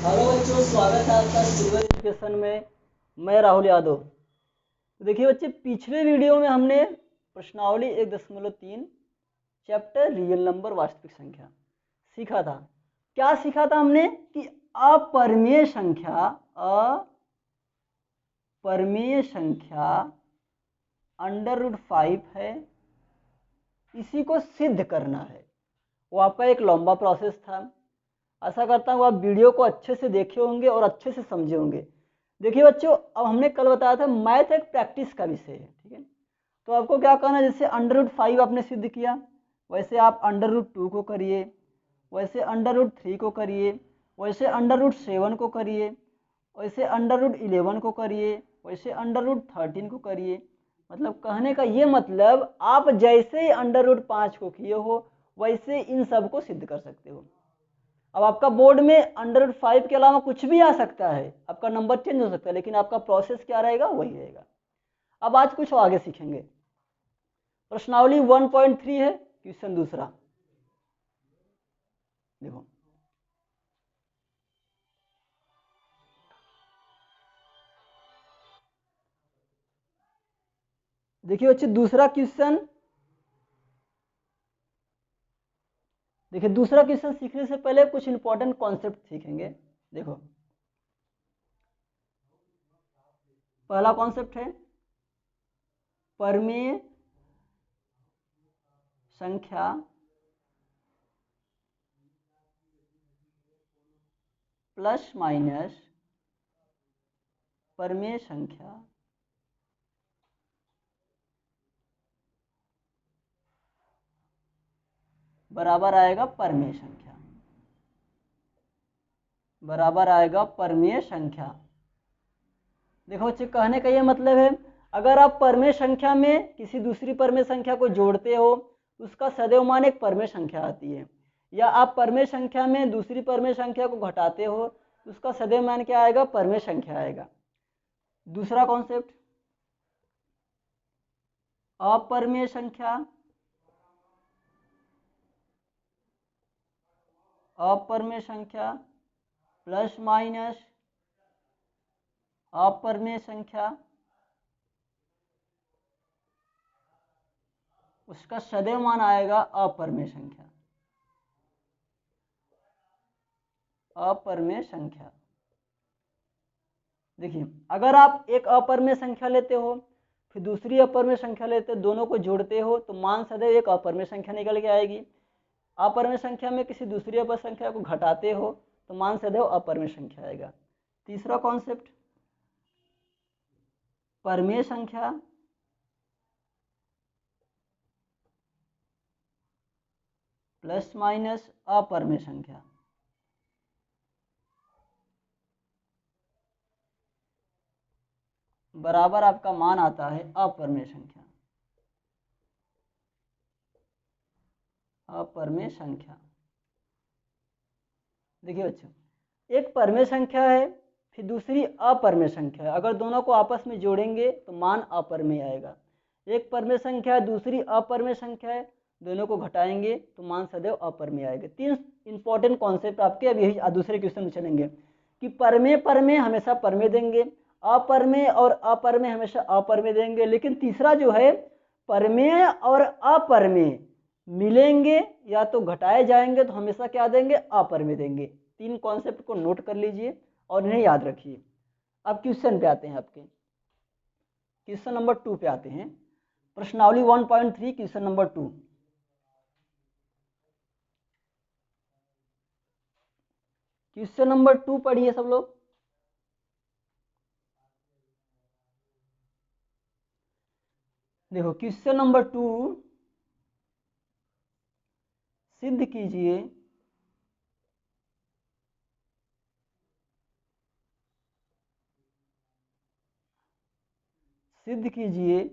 Hello बच्चों, स्वागत है आपका सिल्वर एजुकेशन में। मैं राहुल यादव। तो देखिए बच्चे, पिछले वीडियो में हमने प्रश्नावली 1.3 चैप्टर रियल नंबर वास्तविक संख्या सीखा था। क्या सीखा था हमने कि अपरिमेय संख्या √5 है, इसी को सिद्ध करना है। वो आपका एक लंबा प्रोसेस था। आशा करता हूँ आप वीडियो को अच्छे से देखे होंगे और अच्छे से समझे होंगे। देखिए बच्चों, अब हमने कल बताया था मैथ एक प्रैक्टिस का विषय है, ठीक है। तो आपको क्या करना है, जैसे √5 आपने सिद्ध किया, वैसे आप √2 को करिए, वैसे √3 को करिए, वैसे √7 को करिए, वैसे √11 को करिए, वैसे √13 को करिए। मतलब कहने का ये मतलब, आप जैसे ही √5 को किए हो वैसे इन सब को सिद्ध कर सकते हो। अब आपका बोर्ड में √5 के अलावा कुछ भी आ सकता है, आपका नंबर चेंज हो सकता है, लेकिन आपका प्रोसेस क्या रहेगा, वही रहेगा। अब आज कुछ आगे सीखेंगे। प्रश्नावली 1.3 है, क्वेश्चन दूसरा देखो। देखिए बच्चे, दूसरा क्वेश्चन देखिए, दूसरा क्वेश्चन सीखने से पहले कुछ इंपॉर्टेंट कॉन्सेप्ट सीखेंगे। देखो, पहला कॉन्सेप्ट है परिमेय संख्या प्लस माइनस परिमेय संख्या बराबर आएगा परिमेय संख्या, बराबर आएगा परिमेय संख्या। देखो बच्चे, कहने का ये मतलब है, अगर आप परिमेय संख्या में किसी दूसरी परिमेय संख्या को जोड़ते हो, उसका सदैव मान एक परिमेय संख्या आती है। या आप परिमेय संख्या में दूसरी परिमेय संख्या को घटाते हो, उसका सदैव मान क्या आएगा, परिमेय संख्या आएगा। दूसरा कॉन्सेप्ट, अपरिमेय संख्या अपरिमेय संख्या प्लस माइनस अपरिमेय संख्या, उसका सदैव मान आएगा अपरिमेय संख्या। अपरिमेय संख्या, देखिए, अगर आप एक अपरिमेय संख्या लेते हो, फिर दूसरी अपरिमेय संख्या लेते हो, दोनों को जोड़ते हो, तो मान सदैव एक अपरिमेय संख्या निकल के आएगी। अपरिमेय संख्या में किसी दूसरी अपरिमेय संख्या को घटाते हो, तो मान सदैव अपरिमेय संख्या आएगा। तीसरा कॉन्सेप्ट, परिमेय संख्या प्लस माइनस अपरिमेय संख्या। बराबर आपका मान आता है अपरिमेय संख्या। अपरिमेय संख्या, देखिए बच्चों, एक परिमेय संख्या है, फिर दूसरी अपरिमेय संख्या है। अगर दोनों को आपस में जोड़ेंगे तो मान अपरिमेय आएगा। एक परिमेय संख्या है, दूसरी अपरिमेय संख्या है, दोनों को घटाएंगे तो मान सदैव अपरिमेय आएगा। तीन इंपॉर्टेंट कॉन्सेप्ट आपके अब यही दूसरे क्वेश्चन में चलेंगे कि परिमेय परिमेय हमेशा परिमेय देंगे, अपरिमेय और अपरिमेय हमेशा अपरिमेय देंगे। लेकिन तीसरा जो है, परिमेय और अपरिमेय मिलेंगे या तो घटाए जाएंगे तो हमेशा क्या देंगे, अपरिमेय देंगे। तीन कॉन्सेप्ट को नोट कर लीजिए और इन्हें याद रखिए। अब क्वेश्चन पे आते हैं, आपके क्वेश्चन नंबर 2 पे आते हैं। प्रश्नावली 1.3 क्वेश्चन नंबर 2। क्वेश्चन नंबर 2 पढ़िए सब लोग। देखो, क्वेश्चन नंबर 2, सिद्ध कीजिए सिद्ध कीजिए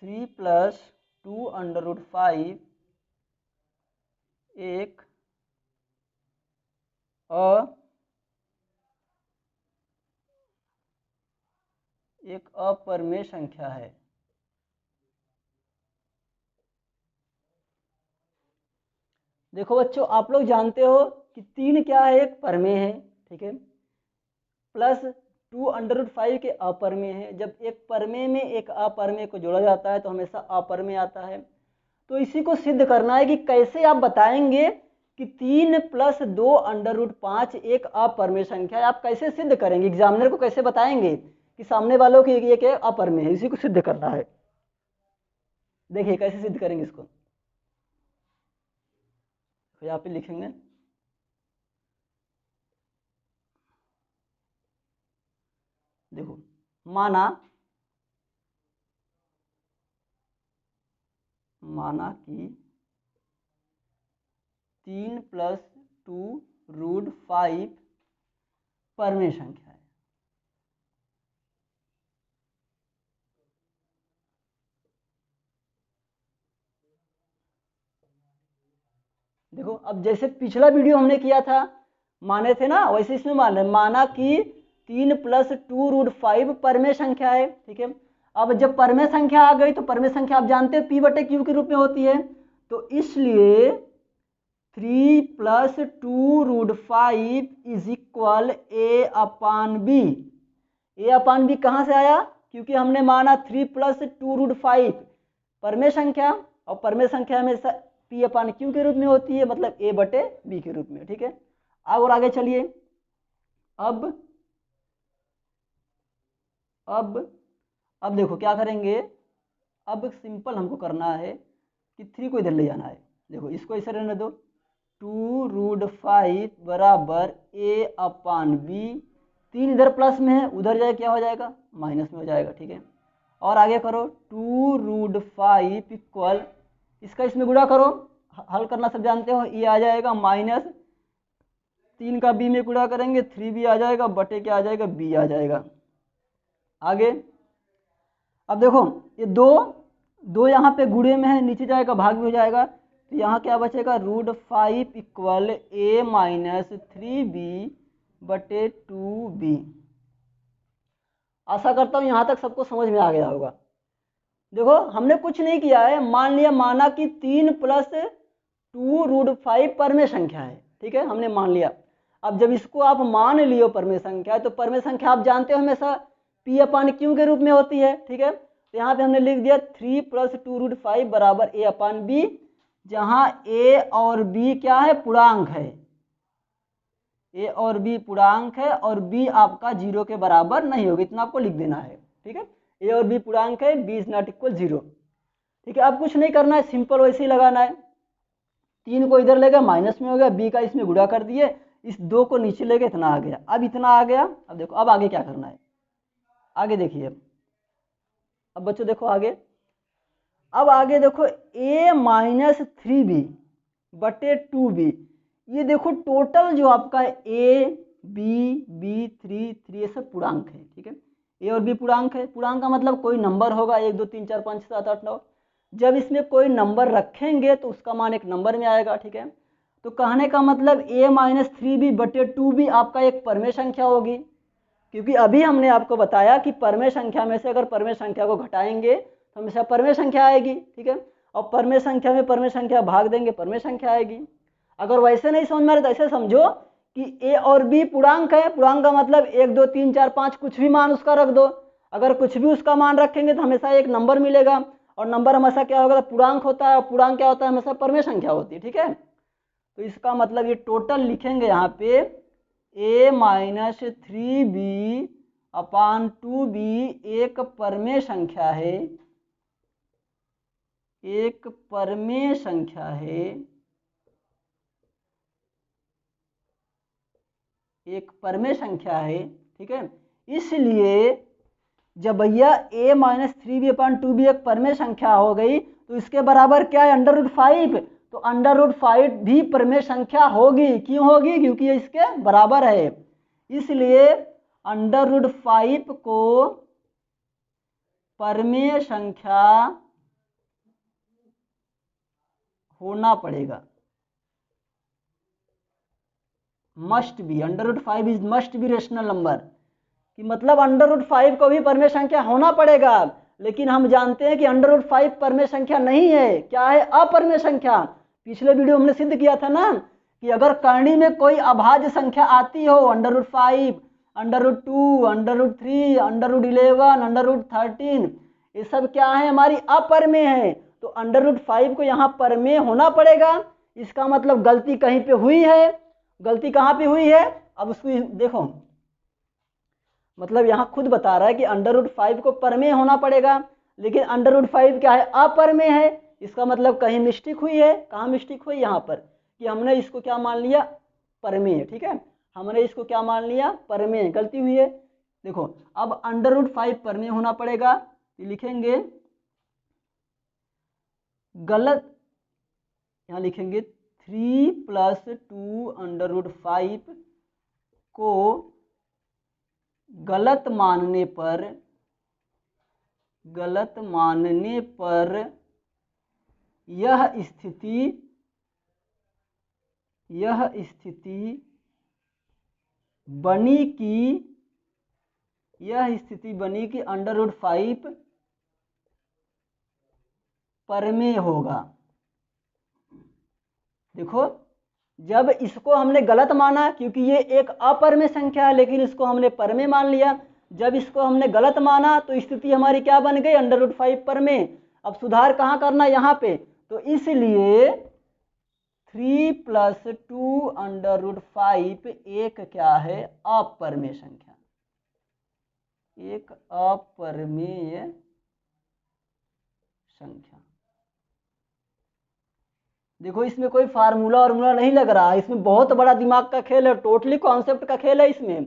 3 + 2√5 एक अपरिमेय संख्या है। देखो बच्चों, आप लोग जानते हो कि 3 क्या है, एक परमेय है, ठीक है, प्लस 2√5 के अपरमेय है। जब एक परमेय में एक अपरमेय को जोड़ा जाता है तो हमेशा अपरमेय आता है। तो इसी को सिद्ध करना है कि कैसे आप बताएंगे कि 3 + 2√5 एक अपरमेय संख्या है। आप कैसे सिद्ध करेंगे, एग्जामिनर को कैसे बताएंगे कि सामने वालों की एक अपरमेय है, इसी को सिद्ध करना है। देखिए कैसे सिद्ध करेंगे इसको, तो यहाँ पे लिखेंगे देखो, माना कि 3 + 2√5 परमेय संख्या है। देखो अब जैसे पिछला वीडियो हमने किया था, माने थे ना, वैसे इसमें मान रहे, माना कि 3 + 2√5 परमेय संख्या है, ठीक है। अब जब परमेय संख्या आ गई तो परमेय संख्या आप जानते हैं P/Q के रूप में होती है, तो इसलिए 3 + 2√5 = A/B। A/B कहाँ से आया, क्योंकि हमने माना 3 + 2√5 परमेय संख्या, और परमेय संख्या हमेशा P/Q के रूप में होती है, मतलब A/B के रूप में, ठीक है। और आगे चलिए, अब देखो क्या करेंगे, अब सिंपल हमको करना है कि 3 को इधर ले जाना है। देखो इसको ऐसे रहने दो, 2√5 = A/B। 3 इधर प्लस में है, उधर जाए क्या हो जाएगा, माइनस में हो जाएगा, ठीक है। और आगे करो, 2√5 इक्वल, इसका इसमें गुणा करो, हल करना सब जानते हो, ये आ जाएगा माइनस 3 का B में गुणा करेंगे 3B आ जाएगा, बटे क्या आ जाएगा, B आ जाएगा। आगे अब देखो ये दो यहाँ पे गुणे में है, नीचे जाएगा भाग में हो जाएगा, तो यहाँ क्या बचेगा, √5 = A - 3B बटे 2B। आशा करता हूँ यहाँ तक सबको समझ में आ गया होगा। देखो हमने कुछ नहीं किया है, माना कि 3 + 2√5 परमेय संख्या है, ठीक है, हमने मान लिया। अब जब इसको आप मान लियो परमेय संख्या, तो परमेय संख्या आप जानते हो हमेशा P/Q के रूप में होती है, ठीक है। तो यहाँ पे हमने लिख दिया 3 + 2√5 = A/B, जहाँ A और B क्या है, पूर्णांक है, A और B पूर्णांक है, और B आपका 0 के बराबर नहीं होगा, इतना आपको लिख देना है, ठीक है। A और B पूर्णांक है, B ≠ 0, ठीक है। अब कुछ नहीं करना है, सिंपल वैसे ही लगाना है। 3 को इधर ले गए, माइनस में हो गया, B का इसमें गुणा कर दिए, इस 2 को नीचे ले गए, इतना आ गया। अब इतना आ गया, अब देखो अब आगे क्या करना है, आगे देखिए, अब बच्चों देखो आगे, अब आगे देखो A - 3B बटे 2B, ये देखो टोटल जो आपका A B B 3 ये सब पूर्णांक है, ठीक है। A और B पूर्णांक है, पूर्णांक का मतलब कोई नंबर होगा, 1 2 3 4 5 6 7 8 9। जब इसमें कोई नंबर रखेंगे तो उसका मान एक नंबर में आएगा, ठीक है। तो कहने का मतलब A - 3B बटे 2B आपका एक परमेय संख्या होगी, क्योंकि अभी हमने आपको बताया कि परमेय संख्या में से अगर परमेय संख्या को घटाएंगे तो हमेशा परमेय संख्या आएगी, ठीक है। और परमेय संख्या में परमेय संख्या भाग देंगे, परमेय संख्या आएगी। अगर वैसे नहीं समझ में आ रहा तो ऐसे समझो कि A और B पूर्णांक है, पूर्णांक का मतलब 1 2 3 4 5 कुछ भी मान उसका रख दो, अगर कुछ भी उसका मान रखेंगे तो हमेशा एक नंबर मिलेगा, और नंबर हमेशा क्या होगा, पूर्णांक होता है, और पूर्णांक क्या होता है, हमेशा परमेय संख्या होती है, ठीक है। तो इसका मतलब ये टोटल लिखेंगे यहाँ पे A - 3B अपान 2B एक परमेय संख्या है, एक परमेय संख्या है, एक परमेय संख्या है, ठीक है। इसलिए जब भैया A - 3B अपान 2B एक परमेय संख्या हो गई तो इसके बराबर क्या है, √5, तो √5 भी परमेय संख्या होगी। क्यों होगी, क्योंकि ये इसके बराबर है, इसलिए √5 को परमेय संख्या होना पड़ेगा, must be, √5 is must be rational number, कि मतलब √5 को भी परमेय संख्या होना पड़ेगा। लेकिन हम जानते हैं कि √5 परमेय संख्या नहीं है, क्या है, अपरमेय संख्या। पिछले वीडियो हमने सिद्ध किया था ना कि अगर करनी में कोई अभाज्य संख्या आती हो, √5, √2, √3, √11, √13, ये सब क्या है, हमारी अपरमेय है। तो √5 को यहाँ परमेय होना पड़ेगा। इसका मतलब गलती कहीं पे हुई है। गलती कहाँ पे हुई है, अब उसको देखो, मतलब यहाँ खुद बता रहा है कि √5 को परमेय होना पड़ेगा, लेकिन √5 क्या है, अपरमेय है। इसका मतलब कहीं मिस्टेक हुई है। कहाँ मिस्टेक हुई, यहाँ पर, कि हमने इसको क्या मान लिया, परमेय। ठीक है, हमने इसको क्या मान लिया, परमेय, गलती हुई है। देखो अब √5 परमेय होना पड़ेगा, लिखेंगे गलत, यहाँ लिखेंगे 3 + 2 √5 को गलत मानने पर यह स्थिति बनी कि √5 परमेय होगा। देखो जब इसको हमने गलत माना, क्योंकि ये एक अपरमेय संख्या है, लेकिन इसको हमने परमेय मान लिया। जब इसको हमने गलत माना तो स्थिति हमारी क्या बन गई, √5 परमेय। अब सुधार कहाँ करना, यहाँ पे। तो इसलिए 3 + 2 √5 एक क्या है, अपरमेय संख्या, एक अपरमेय संख्या। देखो इसमें कोई फार्मूला वार्मूला नहीं लग रहा है, इसमें बहुत बड़ा दिमाग का खेल है, टोटली कॉन्सेप्ट का खेल है। इसमें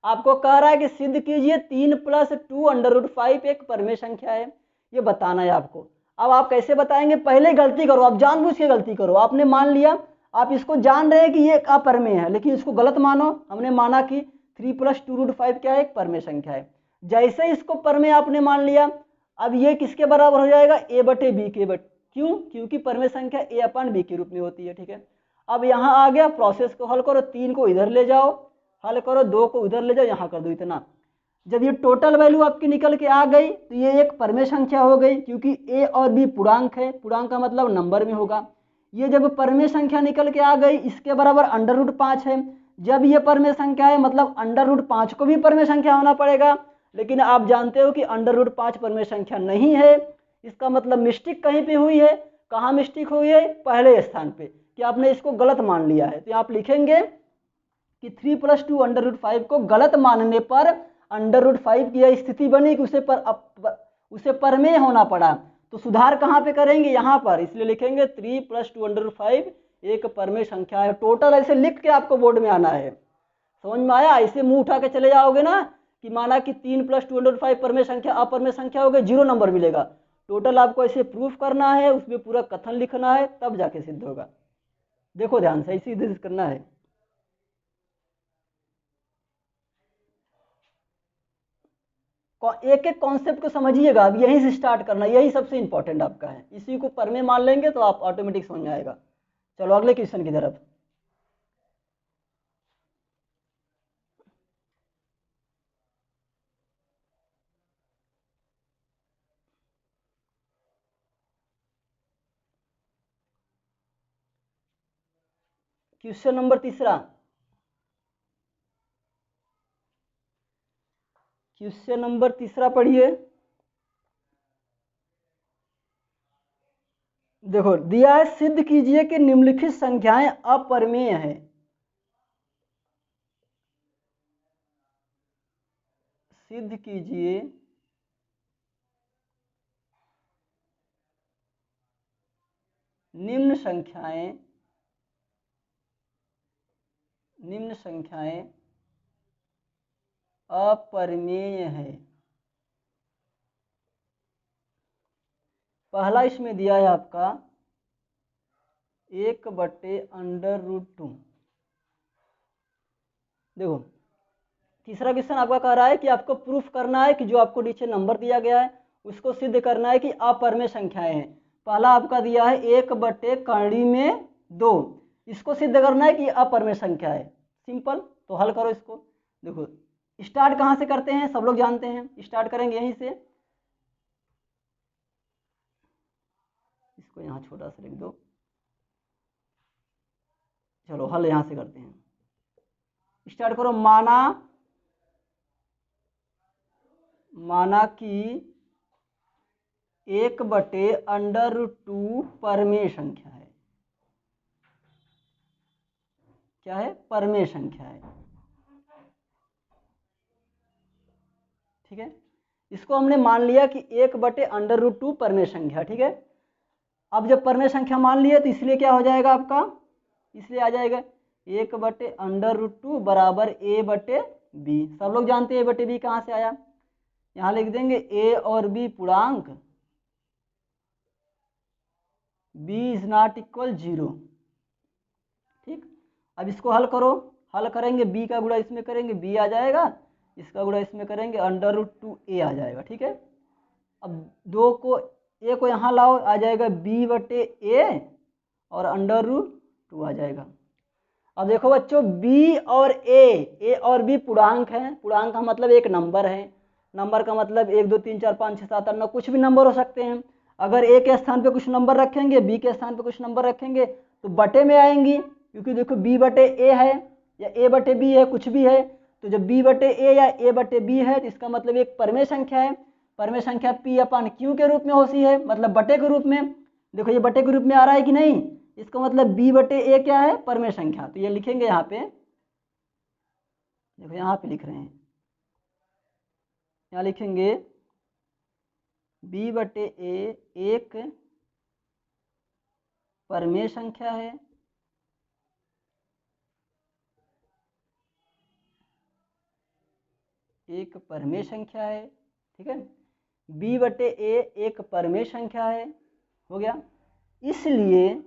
आपको कह रहा है कि सिद्ध कीजिए 3 + 2 √5 एक परमेय संख्या है, ये बताना है आपको। अब आप कैसे बताएंगे, पहले गलती करो, आप जानबूझ के गलती करो। आपने मान लिया, आप इसको जान रहे हैं कि ये अपरमेय है, लेकिन इसको गलत मानो। हमने माना कि 3 + 2 √5 क्या है, एक परमेय संख्या है। जैसे इसको परमेय आपने मान लिया, अब ये किसके बराबर हो जाएगा, a/b के। क्यों, क्योंकि परमेय संख्या a/b के रूप में होती है। ठीक है, अब यहाँ आ गया, प्रोसेस को हल करो, 3 को इधर ले जाओ, हल करो, 2 को उधर ले जाओ, यहाँ कर दो इतना। जब ये टोटल वैल्यू आपकी निकल के आ गई तो ये एक परमेय संख्या हो गई, क्योंकि a और b पूर्णांक है, पूर्णांक का मतलब नंबर में होगा। ये जब परमेय संख्या निकल के आ गई, इसके बराबर √5 है। जब ये परमेय संख्या है, मतलब √5 को भी परमेय संख्या होना पड़ेगा, लेकिन आप जानते हो कि √5 परमेय संख्या नहीं है। इसका मतलब मिस्टेक कहीं पे हुई है। कहाँ मिस्टेक हुई है, पहले स्थान पे, कि आपने इसको गलत मान लिया है। तो आप लिखेंगे कि 3 + 2 √5 को गलत मानने पर √5 की यह स्थिति बनी कि उसे परमेय होना पड़ा। तो सुधार कहाँ पे करेंगे, यहाँ पर, इसलिए लिखेंगे 3 + 2 √5 एक परमेय संख्या है। टोटल ऐसे लिख के आपको बोर्ड में आना है। समझ में आया, ऐसे मुंह उठा के चले जाओगे ना, कि माना कि 3 + 2 √5 परमेय संख्या अपरमेय संख्या हो गई, 0 नंबर मिलेगा। टोटल आपको ऐसे प्रूफ करना है, उसमें पूरा कथन लिखना है, तब जाके सिद्ध होगा। देखो ध्यान से, इसी करना है। एक एक कॉन्सेप्ट को समझिएगा, अब यहीं से स्टार्ट करना, यही सबसे इंपॉर्टेंट आपका है। इसी को परमेय मान लेंगे तो आप ऑटोमेटिक समझ में आएगा। चलो अगले क्वेश्चन की तरफ। क्वेश्चन नंबर तीसरा, क्वेश्चन नंबर तीसरा पढ़िए। देखो दिया है, सिद्ध कीजिए कि निम्नलिखित संख्याएं अपरमेय हैं। सिद्ध कीजिए निम्न संख्याएं अपरमेय है। पहला इसमें दिया है आपका 1/√2। देखो तीसरा क्वेश्चन आपका कह रहा है कि आपको प्रूफ करना है कि जो आपको नीचे नंबर दिया गया है उसको सिद्ध करना है कि अपरमेय संख्याएं हैं। पहला आपका दिया है 1/2, इसको सिद्ध करना है कि अपरमेय संख्या है। सिंपल, तो हल करो इसको। देखो स्टार्ट कहाँ से करते हैं, सब लोग जानते हैं, स्टार्ट करेंगे यहीं से। इसको यहाँ छोटा सा लिख दो। चलो हल यहाँ से करते हैं, स्टार्ट करो। माना कि 1/√2 परमेय संख्या है। क्या है? परमेय संख्या है। ठीक है, इसको हमने मान लिया कि 1/√2 परमेय संख्या। ठीक है, अब जब परमेय संख्या मान लिया तो इसलिए क्या हो जाएगा आपका, इसलिए आ जाएगा 1/√2 बराबर a/b। सब लोग जानते हैं a/b कहाँ से आया, यहाँ लिख देंगे a और b पूर्णांक, b इज नॉट इक्वल 0। ठीक, अब इसको हल करो, हल करेंगे b का गुणा इसमें करेंगे b आ जाएगा, इसका गुणा इसमें करेंगे √2a आ जाएगा। ठीक है, अब a को यहाँ लाओ, आ जाएगा b/a और √2 आ जाएगा। अब देखो बच्चों, b और a और b पूर्णांक है। पूर्णांक का मतलब एक नंबर है, नंबर का मतलब 1 2 3 4 5 6 7 8 9 कुछ भी नंबर हो सकते हैं। अगर a के स्थान पे कुछ नंबर रखेंगे, b के स्थान पे कुछ नंबर रखेंगे तो बटे में आएंगी, क्योंकि देखो b/a है या a/b है, कुछ भी है। तो जब b/a या a/b है तो इसका मतलब एक परमेय संख्या है। परमेय संख्या p/q के रूप में होती है, मतलब बटे के रूप में। देखो ये बटे के रूप में आ रहा है कि नहीं, इसका मतलब b/a क्या है, परमेय संख्या। तो ये लिखेंगे यहाँ पे, देखो यहाँ पे लिख रहे हैं, यहाँ लिखेंगे b/a एक परमेय संख्या है, एक परमेय संख्या है। ठीक है, b/a एक परमेय संख्या है, हो गया। इसलिए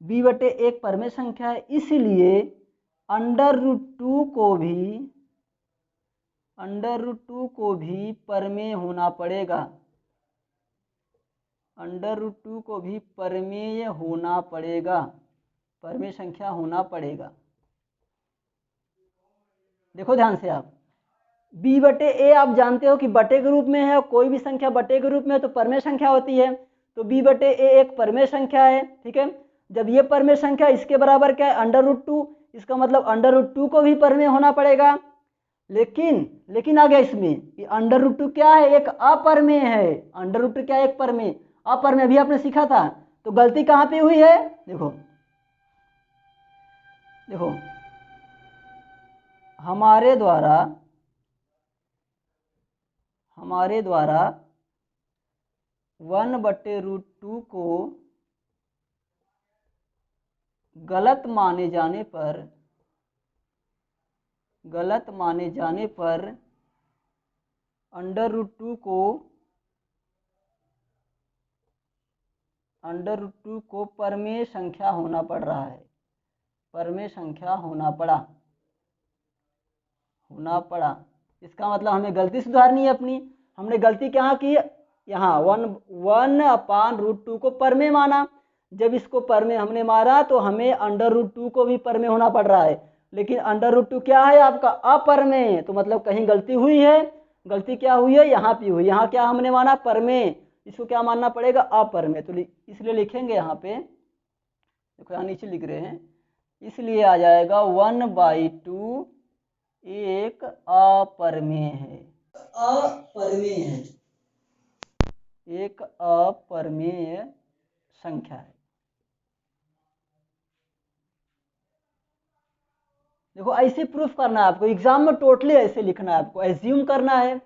b/a एक परमेय संख्या है, इसलिए √2 को भी परमेय होना पड़ेगा, √2 को भी परमेय होना पड़ेगा, परमेय संख्या होना पड़ेगा। देखो ध्यान से आप, b/a आप जानते हो कि बटे के रूप में है, कोई भी संख्या बटे के रूप में है तो परमेय संख्या होती है। तो b/a एक परमेय संख्या है। ठीक है, जब ये परमेय संख्या इसके बराबर क्या है, √2, इसका मतलब √2 को भी परमेय होना पड़ेगा। लेकिन आ गया इसमें कि √2 क्या है, एक अपरमेय है। √2 क्या है, एक परमेय, अपरमेय भी आपने सीखा था। तो गलती कहाँ पे हुई है, देखो देखो, हमारे द्वारा 1/√2 को गलत माने जाने पर √2 को परमेय संख्या होना पड़ रहा है, परमेय संख्या होना पड़ा। इसका मतलब हमें गलती सुधारनी है अपनी। हमने गलती कहाँ की, यहाँ 1/√2 को परमेय माना। जब इसको परमेय हमने मारा तो हमें √2 को भी परमेय होना पड़ रहा है, लेकिन √2 क्या है आपका, अपरमेय। तो मतलब कहीं गलती हुई है। गलती क्या हुई है, यहाँ पे हुई। यहाँ क्या हमने माना, परमेय, इसको क्या मानना पड़ेगा, अपरमेय। तो इसलिए लिखेंगे यहाँ पे, देखो यहाँ नीचे लिख रहे हैं, इसलिए आ जाएगा 1/2 एक अपरमेय है, एक अपरमेय संख्या है। देखो ऐसे प्रूफ करना है आपको, एग्जाम में टोटली ऐसे लिखना है आपको, एज्यूम करना है।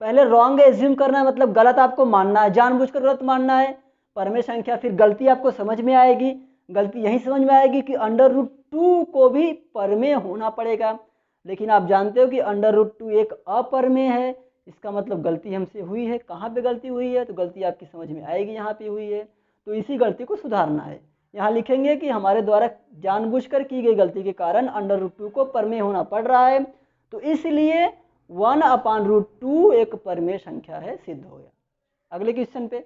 पहले रॉन्ग एज्यूम करना है, मतलब गलत आपको मानना है, जानबूझकर गलत मानना है परमेय संख्या। फिर गलती आपको समझ में आएगी, गलती यही समझ में आएगी कि √2 को भी परमेय होना पड़ेगा। लेकिन आप जानते हो कि √2 एक अपरमेय है, इसका मतलब गलती हमसे हुई है। कहाँ पे गलती हुई है, तो गलती आपकी समझ में आएगी, यहाँ पे हुई है। तो इसी गलती को सुधारना है। यहाँ लिखेंगे कि हमारे द्वारा जानबूझकर की गई गलती के कारण √2 को परमेय होना पड़ रहा है, तो इसलिए 1/√2 एक परमेय संख्या है, सिद्ध हो गया। अगले क्वेश्चन पे,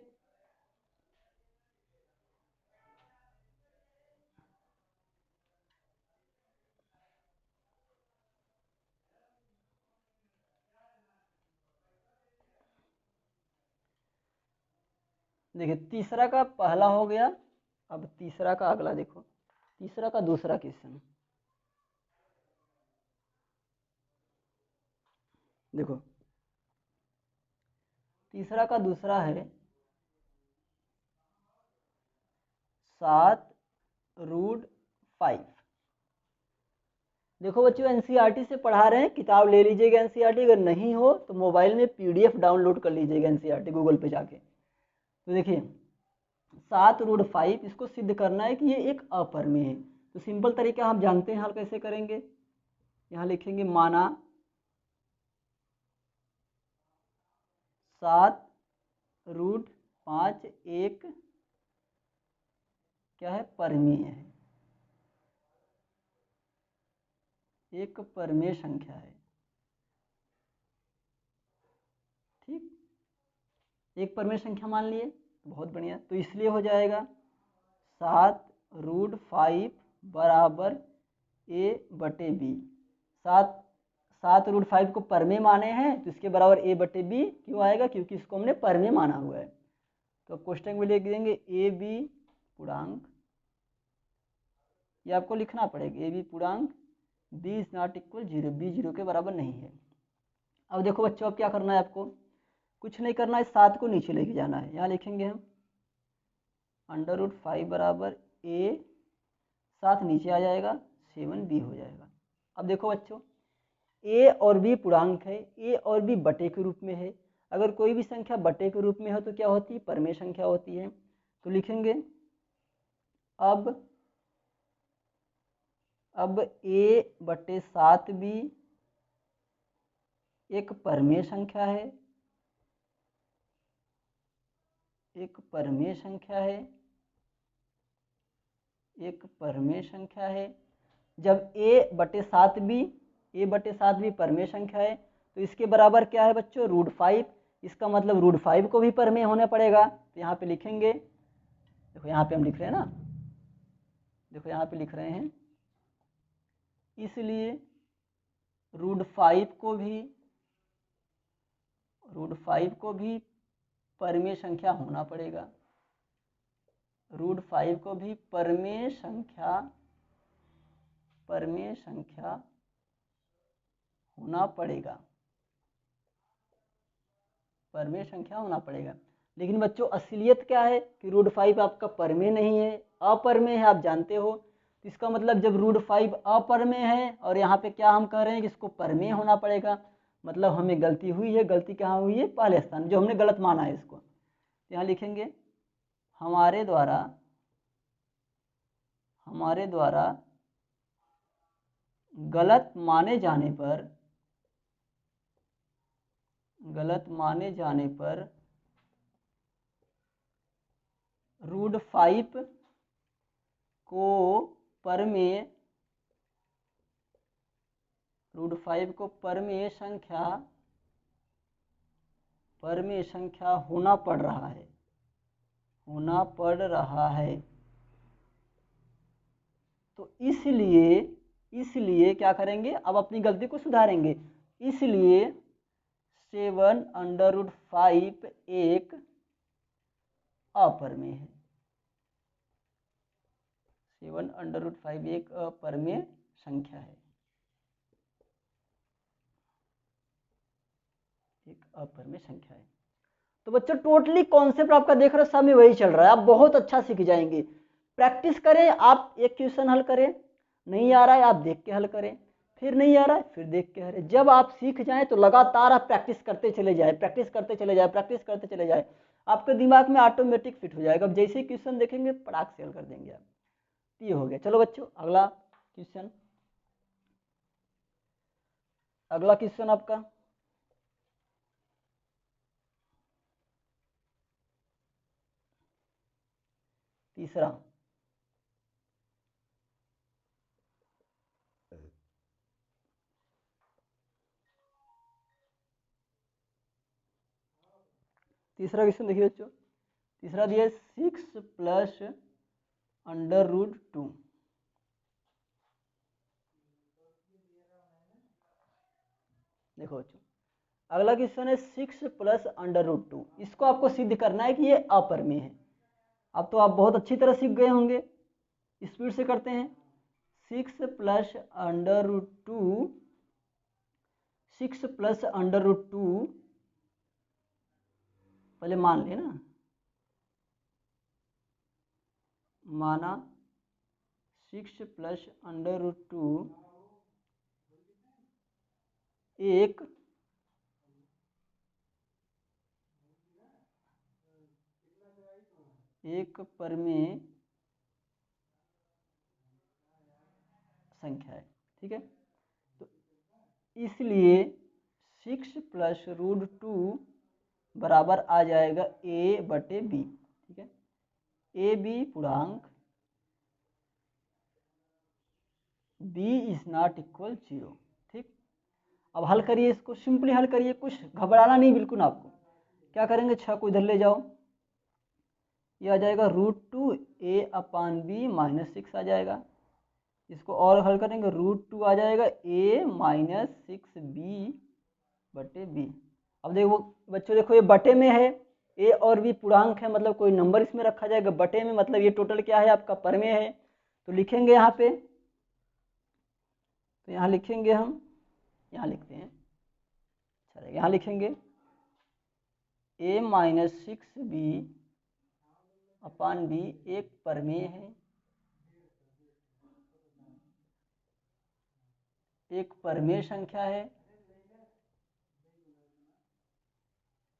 देखिए तीसरा का पहला हो गया, अब तीसरा का अगला देखो। तीसरा का दूसरा क्वेश्चन देखो, तीसरा का दूसरा है 7√5। देखो बच्चों, एनसीईआरटी से पढ़ा रहे हैं, किताब ले लीजिएगा एनसीईआरटी, अगर नहीं हो तो मोबाइल में पीडीएफ डाउनलोड कर लीजिएगा एनसीईआरटी गूगल पे जाके। तो देखिए 7√5 इसको सिद्ध करना है कि ये एक अपरिमेय है। तो सिंपल तरीका हम जानते हैं, हल कैसे करेंगे। यहाँ लिखेंगे माना 7√5 एक क्या है, परिमेय है, एक परिमेय संख्या है। ठीक, एक परिमेय संख्या मान लिए, बहुत बढ़िया। तो इसलिए हो जाएगा 7√5 बराबर a/b। 7√5 को परिमेय माने हैं तो इसके बराबर a/b क्यों आएगा, क्योंकि इसको हमने परिमेय माना हुआ है। तो कोष्टक में लिख देंगे ab पूर्णांक, ये आपको लिखना पड़ेगा ab पूर्णांक b is not equal 0, b 0 के बराबर नहीं है। अब देखो बच्चों, अब क्या करना है आपको, कुछ नहीं करना है, 7 को नीचे लेके जाना है। यहाँ लिखेंगे हम √5 बराबर a, 7 नीचे आ जाएगा 7b हो जाएगा। अब देखो बच्चों, a और b पूर्णांक है, a और b बटे के रूप में है। अगर कोई भी संख्या बटे के रूप में हो तो क्या होती है, परिमेय संख्या होती है। तो लिखेंगे अब a/7b एक परिमेय संख्या है, एक परिमेय संख्या है, एक परिमेय संख्या है। जब a/7b परिमेय संख्या है तो इसके बराबर क्या है बच्चों, √5। इसका मतलब √5 को भी परिमेय होना पड़ेगा। तो यहाँ पे लिखेंगे, देखो यहाँ पे हम लिख रहे हैं ना, देखो यहाँ पे लिख रहे हैं, इसलिए √5 को भी परिमेय संख्या होना पड़ेगा। √5 को भी परिमेय संख्या होना पड़ेगा, परिमेय संख्या होना पड़ेगा। लेकिन बच्चों असलियत क्या है कि √5 आपका परिमेय नहीं है, अपरिमेय है, आप जानते हो। तो इसका मतलब जब √5 अपरिमेय है और यहाँ पे क्या हम कह रहे हैं कि इसको परिमेय होना पड़ेगा, मतलब हमें गलती हुई है। गलती कहाँ हुई है, पहले स्थान, जो हमने गलत माना है इसको। तो यहाँ लिखेंगे हमारे द्वारा गलत माने जाने पर √5 को परिमेय संख्या होना पड़ रहा है। तो इसलिए क्या करेंगे, अब अपनी गलती को सुधारेंगे। इसलिए 7√5 एक अपरिमेय है। 7√5 एक अपरिमेय संख्या है, एक अपरिमेय संख्या है। तो बच्चों टोटली कॉन्सेप्ट आपका देख रहे हो, सब में वही चल रहा है। आप बहुत अच्छा सीख जाएंगे। प्रैक्टिस करें, आप एक क्वेश्चन हल करें, नहीं आ रहा है आप देख के हल करें, फिर नहीं आ रहा है फिर देख के हल। जब आप सीख जाएं तो लगातार आप प्रैक्टिस करते चले जाए, प्रैक्टिस करते चले जाए, आपके दिमाग में ऑटोमेटिक फिट हो जाएगा। अब जैसे ही क्वेश्चन देखेंगे पटाख से हल कर देंगे आप। ये हो गया। चलो बच्चों, अगला क्वेश्चन आपका तीसरा। तीसरा क्वेश्चन देखिए बच्चों, तीसरा दिया 6 + √2। देखो बच्चों, अगला क्वेश्चन है 6 + √2। इसको आपको सिद्ध करना है कि ये अपरिमेय है। अब तो आप बहुत अच्छी तरह सीख गए होंगे। स्पीड से करते हैं। 6 plus under root two, 6 plus under root two, पहले मान लें ना, माना 6 प्लस अंडर रूट टू एक परमेय संख्या है, ठीक है। तो इसलिए 6 प्लस रूट टू बराबर आ जाएगा a बटे b, ठीक है। ए बी पूर्णांक, b इज नॉट इक्वल 0, ठीक। अब हल करिए इसको, सिंपली हल करिए, कुछ घबराना नहीं बिल्कुल आपको। क्या करेंगे, 6 को इधर ले जाओ, ये आ जाएगा रूट टू ए अपान बी माइनस 6 आ जाएगा। इसको और हल करेंगे, रूट टू आ जाएगा a माइनस 6b बटे b। अब देखो बच्चों, देखो ये बटे में है, a और b पूर्णांक है, मतलब कोई नंबर इसमें रखा जाएगा। बटे में मतलब ये टोटल क्या है आपका, परमेय है। तो लिखेंगे यहाँ पे, तो यहाँ लिखेंगे हम, यहाँ लिखते हैं, चलो यहाँ लिखेंगे a minus 6b upon b एक परमेय है, एक परमेय संख्या है,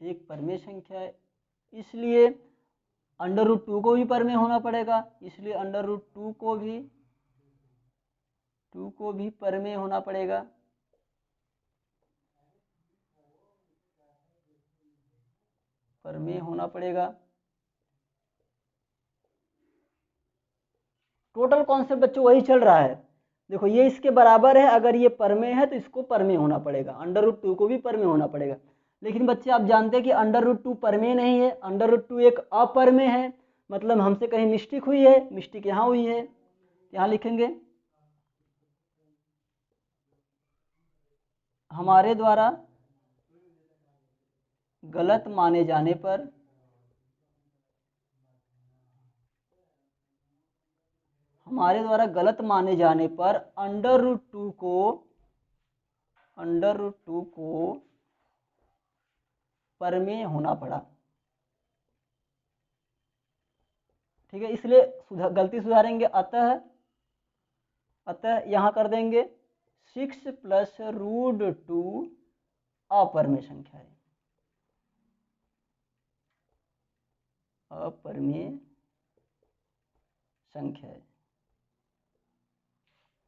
एक परमेय संख्या है। इसलिए अंडर रूट टू को भी परमेय होना पड़ेगा, इसलिए अंडर रूट टू को भी परमेय होना पड़ेगा। परमेय होना पड़ेगा। टोटल कॉन्सेप्ट बच्चों वही चल रहा है। देखो ये इसके बराबर है, अगर ये परमेय है तो इसको परमेय होना पड़ेगा, अंडर रूट टू को भी परमेय होना पड़ेगा। लेकिन बच्चे आप जानते हैं कि अंडर रूट टू परमेय नहीं है, अंडर रूट टू एक अपरमेय है, मतलब हमसे कहीं मिस्टेक हुई है, मिस्टेक यहाँ हुई है, यहाँ लिखेंगे हमारे द्वारा गलत माने जाने पर, हमारे द्वारा गलत माने जाने पर अंडर रूट टू को परमेय होना पड़ा, ठीक है। इसलिए गलती सुधारेंगे, अतः यहाँ कर देंगे 6 प्लस रूट टू अपरमेय संख्या है, अपरमेय संख्या है।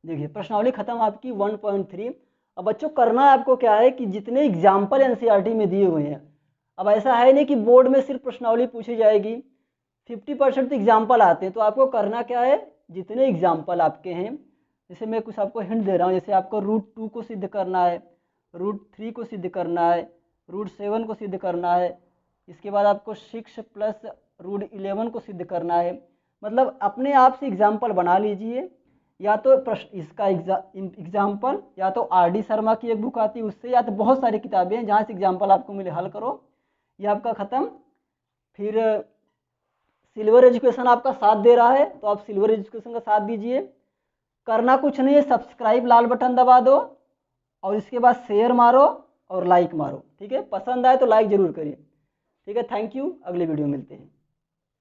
देखिए प्रश्नावली खत्म आपकी 1.3। अब बच्चों करना आपको क्या है कि जितने एग्जाम्पल एनसीईआरटी में दिए हुए हैं, अब ऐसा है नहीं कि बोर्ड में सिर्फ प्रश्नावली पूछी जाएगी, 50% तो एग्जाम्पल आते हैं। तो आपको करना क्या है, जितने एग्जाम्पल आपके हैं, जैसे मैं कुछ आपको हिंट दे रहा हूँ, जैसे आपको रूट टू को सिद्ध करना है, रूट थ्री को सिद्ध करना है, रूट सेवन को सिद्ध करना है, इसके बाद आपको 6 प्लस रूट 11 को सिद्ध करना है। मतलब अपने आप से एग्जाम्पल बना लीजिए, या तो प्रश्न इसका एग्जाम्पल, या तो आर.डी. शर्मा की एक बुक आती है उससे, या तो बहुत सारी किताबें हैं जहाँ से एग्जाम्पल आपको मिले, हल करो, ये आपका ख़त्म। फिर सिल्वर एजुकेशन आपका साथ दे रहा है, तो आप सिल्वर एजुकेशन का साथ दीजिए। करना कुछ नहीं है, सब्सक्राइब लाल बटन दबा दो और इसके बाद शेयर मारो और लाइक मारो, ठीक है। पसंद आए तो लाइक जरूर करिए, ठीक है। थैंक यू, अगले वीडियो में मिलते हैं।